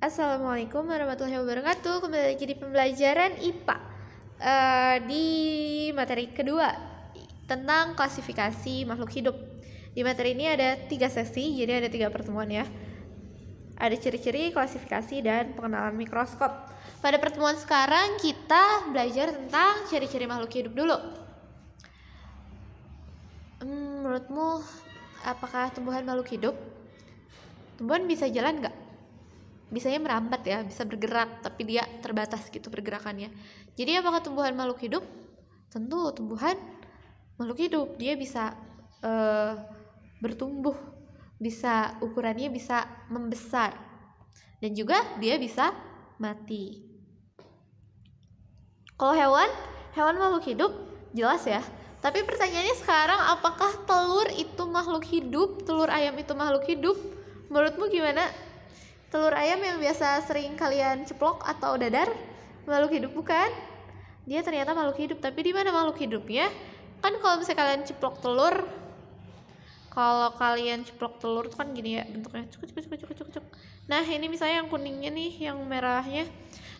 Assalamualaikum warahmatullahi wabarakatuh. Kembali lagi di pembelajaran IPA di materi kedua tentang klasifikasi makhluk hidup. Di materi ini ada 3 sesi, jadi ada 3 pertemuan ya. Ada ciri-ciri, klasifikasi, dan pengenalan mikroskop. Pada pertemuan sekarang kita belajar tentang ciri-ciri makhluk hidup dulu. Menurutmu apakah tumbuhan makhluk hidup? Tumbuhan bisa jalan nggak? Bisanya merambat ya, bisa bergerak, tapi dia terbatas gitu pergerakannya. Jadi apakah tumbuhan makhluk hidup? Tentu tumbuhan makhluk hidup. Dia bisa bertumbuh, bisa ukurannya bisa membesar, dan juga dia bisa mati. Kalau hewan makhluk hidup jelas ya. Tapi pertanyaannya sekarang, apakah telur itu makhluk hidup? Telur ayam itu makhluk hidup? Menurutmu gimana? Telur ayam yang biasa sering kalian ceplok atau dadar makhluk hidup bukan? Dia ternyata makhluk hidup, tapi di mana makhluk hidupnya? Kan kalau misalnya kalian ceplok telur, tuh kan gini ya bentuknya, cuk. Nah ini misalnya yang kuningnya nih, yang merahnya.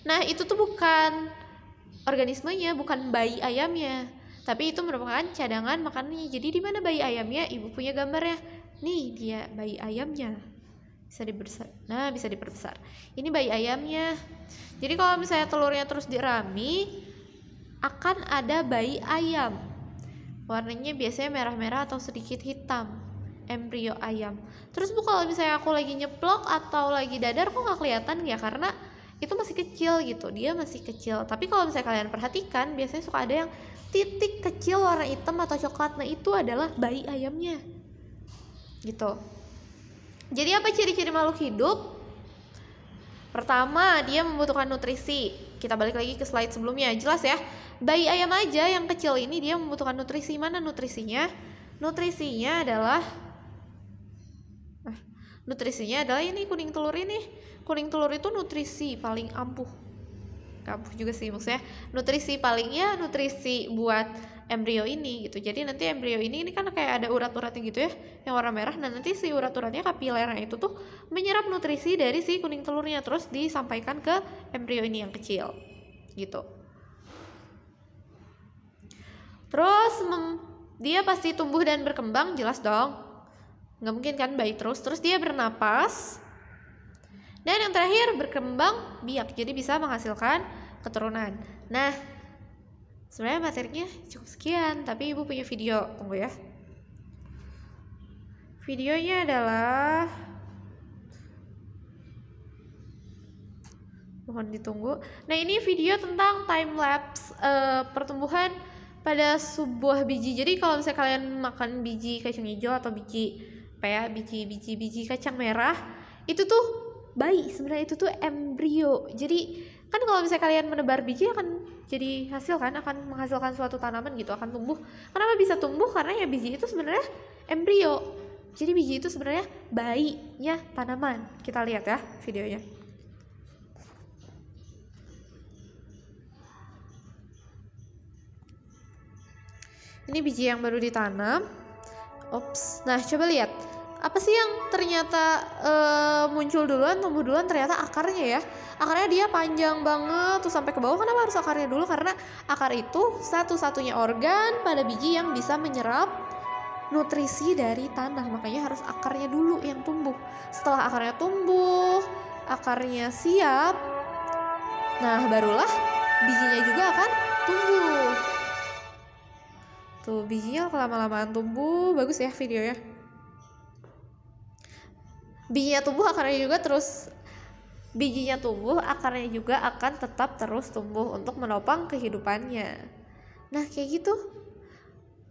Nah itu tuh bukan organismenya, bukan bayi ayamnya, tapi itu merupakan cadangan makanannya. Jadi di mana bayi ayamnya? Ibu punya gambarnya. Nih dia bayi ayamnya. Bisa diperbesar. Ini bayi ayamnya. Jadi kalau misalnya telurnya terus dirami, akan ada bayi ayam. Warnanya biasanya merah-merah atau sedikit hitam, embrio ayam. Terus bu, kalau misalnya aku lagi nyeplok atau lagi dadar, kok nggak kelihatan ya? Karena itu masih kecil gitu, dia masih kecil. Tapi kalau misalnya kalian perhatikan, biasanya suka ada yang titik kecil warna hitam atau coklat. Nah itu adalah bayi ayamnya gitu. Jadi apa ciri-ciri makhluk hidup? Pertama, dia membutuhkan nutrisi. Kita balik lagi ke slide sebelumnya, jelas ya. Bayi ayam aja yang kecil ini dia membutuhkan nutrisi. Mana nutrisinya? Nutrisinya adalah ini kuning telur ini. Kuning telur itu nutrisi paling ampuh juga sih maksudnya. Nutrisi buat embrio ini gitu. Jadi nanti embrio ini kan kayak ada urat-uratnya gitu ya, yang warna merah. Nah nanti si urat-uratnya, kapilernya itu tuh menyerap nutrisi dari si kuning telurnya, terus disampaikan ke embrio ini yang kecil gitu. Terus dia pasti tumbuh dan berkembang, jelas dong, nggak mungkin kan bayi terus dia bernapas. Dan yang terakhir, berkembang biak, jadi bisa menghasilkan keturunan. Nah sebenarnya materinya cukup sekian, tapi ibu punya video, tunggu ya. Videonya adalah, mohon ditunggu. Nah ini video tentang time lapse pertumbuhan pada sebuah biji. Jadi kalau misalnya kalian makan biji kacang hijau atau biji kacang merah, itu tuh bayi, sebenarnya itu tuh embrio. Jadi kan kalau misalnya kalian menebar biji akan jadi hasil kan, akan menghasilkan suatu tanaman gitu, akan tumbuh. Kenapa bisa tumbuh? Karena ya biji itu sebenarnya embrio. Jadi biji itu sebenarnya bayinya tanaman. Kita lihat ya videonya. Ini biji yang baru ditanam. Nah coba lihat, apa sih yang ternyata muncul duluan, tumbuh duluan? Ternyata akarnya ya. Akarnya dia panjang banget tuh sampai ke bawah. Kenapa harus akarnya dulu? Karena akar itu satu-satunya organ pada biji yang bisa menyerap nutrisi dari tanah. Makanya harus akarnya dulu yang tumbuh. Setelah akarnya tumbuh, akarnya siap, nah barulah bijinya juga akan tumbuh. Tuh bijinya lama-lamaan tumbuh. Bagus ya videonya. Bijinya tumbuh, akarnya juga akan tetap terus tumbuh untuk menopang kehidupannya. Nah kayak gitu.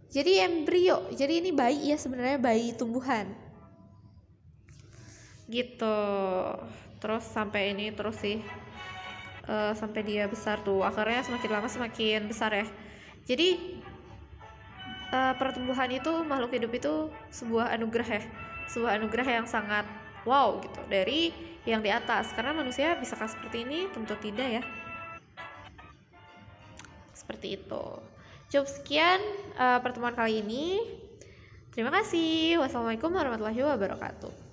Jadi embrio, jadi ini bayi ya, sebenarnya bayi tumbuhan gitu. Terus sampai ini terus sih, sampai dia besar tuh, akarnya semakin lama semakin besar ya. Jadi pertumbuhan itu, makhluk hidup itu sebuah anugerah yang sangat wow gitu dari yang di atas. Karena manusia bisakah seperti ini? Tentu tidak ya. Seperti itu. Cukup sekian pertemuan kali ini. Terima kasih. Wassalamualaikum warahmatullahi wabarakatuh.